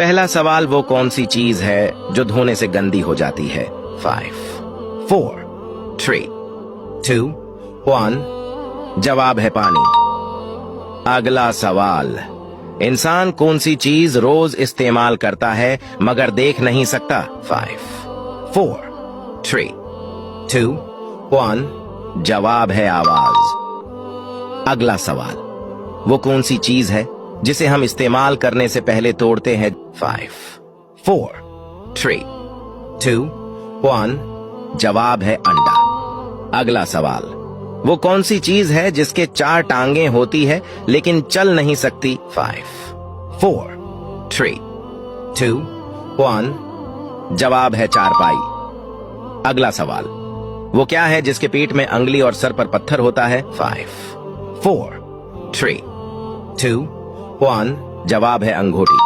पहला सवाल, वो कौन सी चीज है जो धोने से गंदी हो जाती है? 5, 4, 3, 2, 1। जवाब है पानी। अगला सवाल, इंसान कौन सी चीज रोज इस्तेमाल करता है मगर देख नहीं सकता? 5, 4, 3, 2, 1। जवाब है आवाज। अगला सवाल, वो कौन सी चीज है जिसे हम इस्तेमाल करने से पहले तोड़ते हैं? 5, 4, 3, 2, 1। जवाब है अंडा। अगला सवाल, वो कौन सी चीज है जिसके 4 टांगे होती है लेकिन चल नहीं सकती? 5, 4, 3, 2, 1। जवाब है चारपाई। अगला सवाल, वो क्या है जिसके पेट में अंगली और सर पर पत्थर होता है? 5, 4, 3, 2, 1। जवाब है अंगूठी।